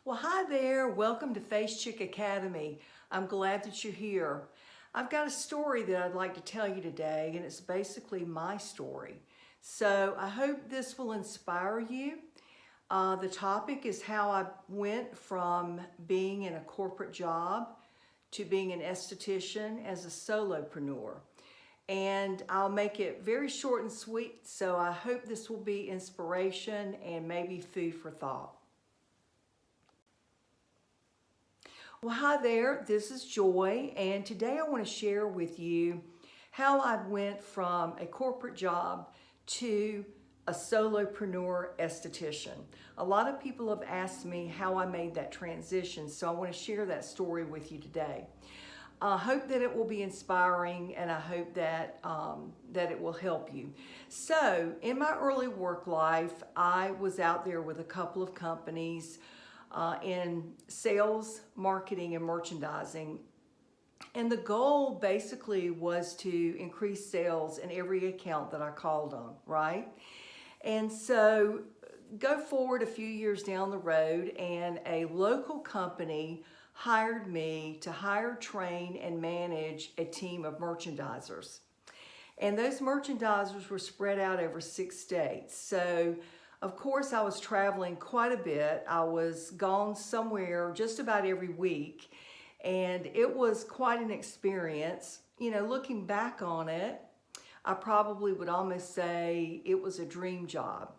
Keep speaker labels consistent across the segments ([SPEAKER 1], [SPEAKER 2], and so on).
[SPEAKER 1] Well, hi there. Welcome to Face Chick Academy. I'm glad that you're here. I've got a story that I'd like to tell you today, and it's basically my story. So I hope this will inspire you. The topic is how I went from being in a corporate job to being an esthetician as a solopreneur. And I'll make it very short and sweet, so I hope this will be inspiration and maybe food for thought. Well, hi there, this is Joy, and today I want to share with you how I went from a corporate job to a solopreneur esthetician. A lot of people have asked me how I made that transition, so I want to share that story with you today. I hope that it will be inspiring, and I hope that that it will help you. So, in my early work life, I was out there with a couple of companies in sales, marketing, and merchandising. And the goal basically was to increase sales in every account that I called on, right? And so go forward a few years down the road, and a local company hired me to hire, train, and manage a team of merchandisers. And those merchandisers were spread out over 6 states. So, of course, I was traveling quite a bit. I was gone somewhere just about every week. And it was quite an experience. You know, looking back on it, I probably would almost say it was a dream job.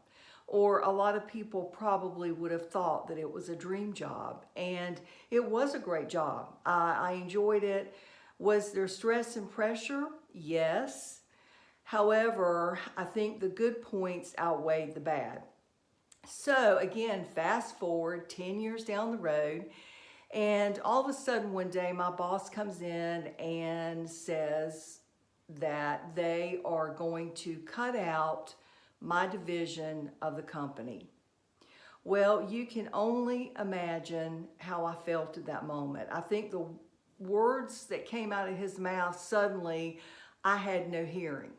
[SPEAKER 1] Or a lot of people probably would have thought that it was a dream job. And it was a great job. I enjoyed it. Was there stress and pressure? Yes. However, I think the good points outweighed the bad. So again, fast forward 10 years down the road, and all of a sudden one day my boss comes in and says that they are going to cut out my division of the company. Well, you can only imagine how I felt at that moment. I think the words that came out of his mouth, suddenly I had no hearing.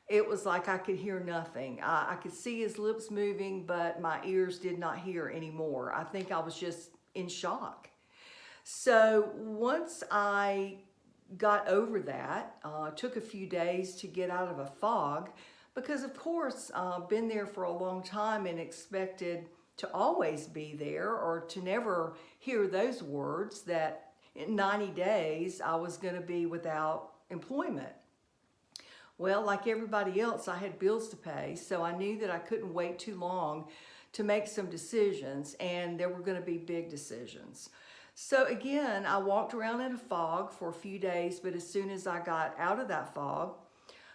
[SPEAKER 1] It was like I could hear nothing. I could see his lips moving, but my ears did not hear anymore. I think I was just in shock. So once I got over that, took a few days to get out of a fog, because of course, been there for a long time and expected to always be there, or to never hear those words that in 90 days I was going to be without employment. Well, like everybody else, I had bills to pay, so I knew that I couldn't wait too long to make some decisions, and there were going to be big decisions. So again, I walked around in a fog for a few days, but as soon as I got out of that fog,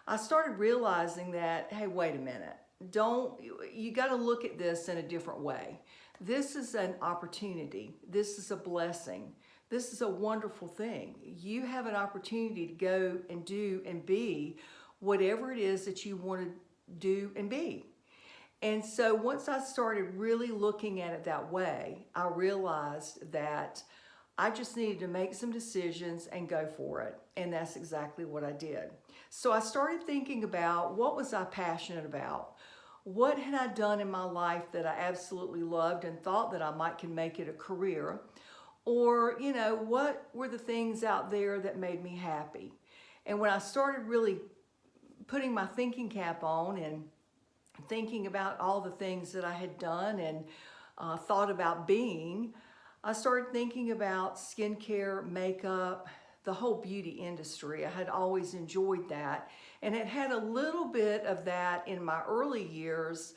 [SPEAKER 1] I started realizing that, hey, wait a minute. You got to look at this in a different way. This is an opportunity. This is a blessing. This is a wonderful thing. You have an opportunity to go and do and be whatever it is that you want to do and be. And so once I started really looking at it that way, I realized that I just needed to make some decisions and go for it. And that's exactly what I did. So I started thinking about, what was I passionate about? What had I done in my life that I absolutely loved and thought that I might can make it a career? Or, you know, what were the things out there that made me happy? And when I started really putting my thinking cap on and thinking about all the things that I had done and thought about being, I started thinking about skincare, makeup, the whole beauty industry. I had always enjoyed that, and it had a little bit of that in my early years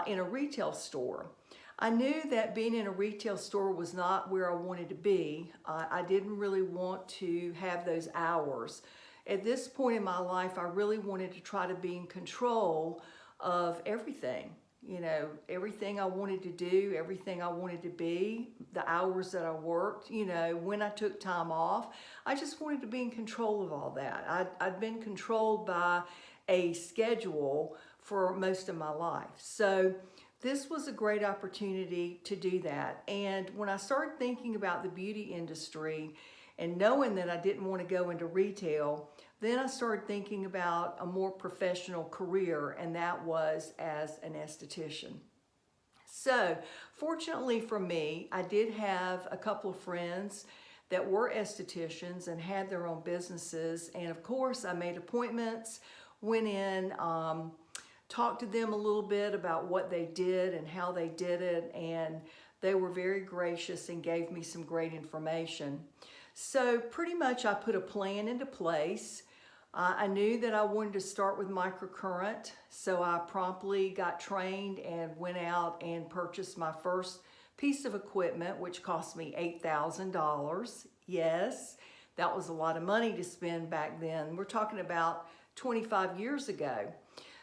[SPEAKER 1] in a retail store. I knew that being in a retail store was not where I wanted to be. I didn't really want to have those hours. At this point in my life, I really wanted to try to be in control of everything. You know, everything I wanted to do, everything I wanted to be, the hours that I worked, you know, when I took time off. I just wanted to be in control of all that. I'd been controlled by a schedule for most of my life. So this was a great opportunity to do that. And when I started thinking about the beauty industry and knowing that I didn't want to go into retail, then I started thinking about a more professional career, and that was as an esthetician. So fortunately for me, I did have a couple of friends that were estheticians and had their own businesses. And of course, I made appointments, went in, talked to them a little bit about what they did and how they did it. And they were very gracious and gave me some great information. So pretty much I put a plan into place. I knew that I wanted to start with microcurrent, so I promptly got trained and went out and purchased my first piece of equipment, which cost me $8,000. Yes, that was a lot of money to spend back then. We're talking about 25 years ago.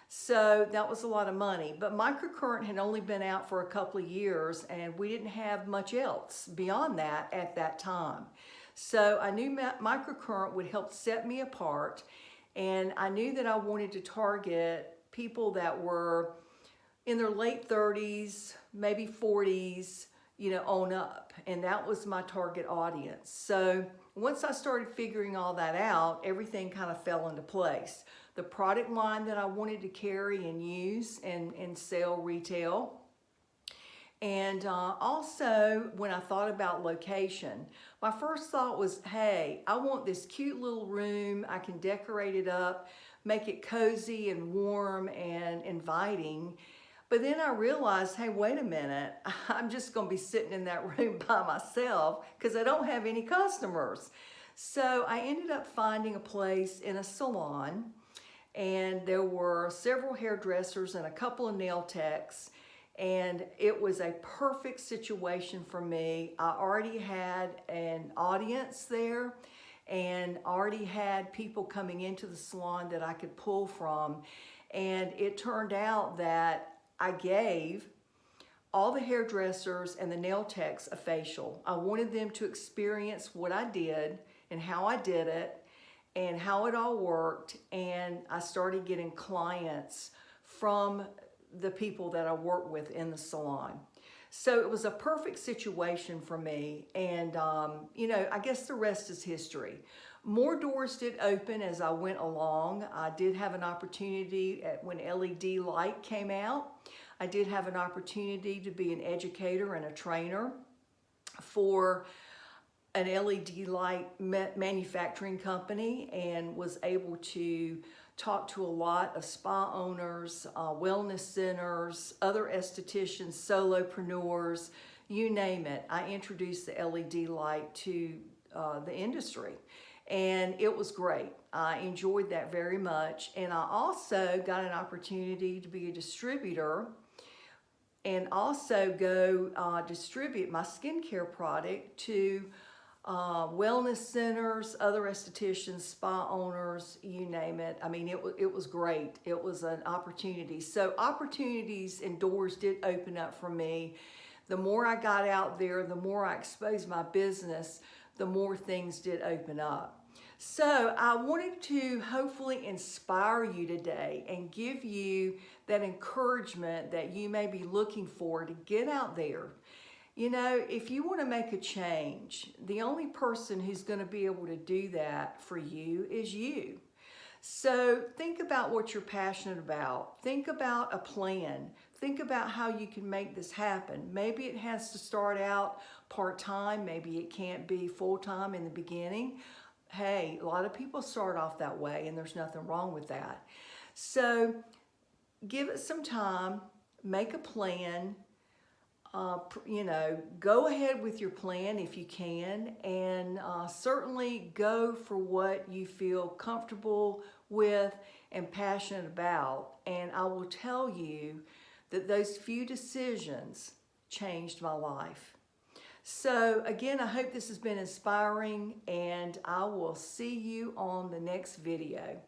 [SPEAKER 1] So that was a lot of money, but microcurrent had only been out for a couple of years and we didn't have much else beyond that at that time. So I knew microcurrent would help set me apart, and I knew that I wanted to target people that were in their late 30s, maybe 40s, on up, and that was my target audience. So once I started figuring all that out, everything kind of fell into place. The product line that I wanted to carry and use and sell retail. And also, when I thought about location, my first thought was, hey, I want this cute little room. I can decorate it up, make it cozy and warm and inviting. But then I realized, hey, wait a minute, I'm just going to be sitting in that room by myself because I don't have any customers. So I ended up finding a place in a salon, and there were several hairdressers and a couple of nail techs. And it was a perfect situation for me. I already had an audience there and already had people coming into the salon that I could pull from. And it turned out that I gave all the hairdressers and the nail techs a facial. I wanted them to experience what I did and how I did it and how it all worked. And I started getting clients from the people that I work with in the salon. So it was a perfect situation for me. And, I guess the rest is history. More doors did open as I went along. I did have an opportunity when LED light came out. I did have an opportunity to be an educator and a trainer for an LED light manufacturing company, and was able to talk to a lot of spa owners, wellness centers, other estheticians, solopreneurs, you name it. I introduced the LED light to the industry, and it was great. I enjoyed that very much. And I also got an opportunity to be a distributor and also go distribute my skincare product to wellness centers, other estheticians, spa owners, you name it. I mean, it was great. It was an opportunity. So opportunities and doors did open up for me. The more I got out there, the more I exposed my business, the more things did open up. So I wanted to hopefully inspire you today and give you that encouragement that you may be looking for to get out there. If you want to make a change, the only person who's going to be able to do that for you is you. So think about what you're passionate about. Think about a plan. Think about how you can make this happen. Maybe it has to start out part-time. Maybe it can't be full-time in the beginning. Hey, a lot of people start off that way, and there's nothing wrong with that. So give it some time, make a plan. Go ahead with your plan if you can, and certainly go for what you feel comfortable with and passionate about. And I will tell you that those few decisions changed my life. So again, I hope this has been inspiring, and I will see you on the next video.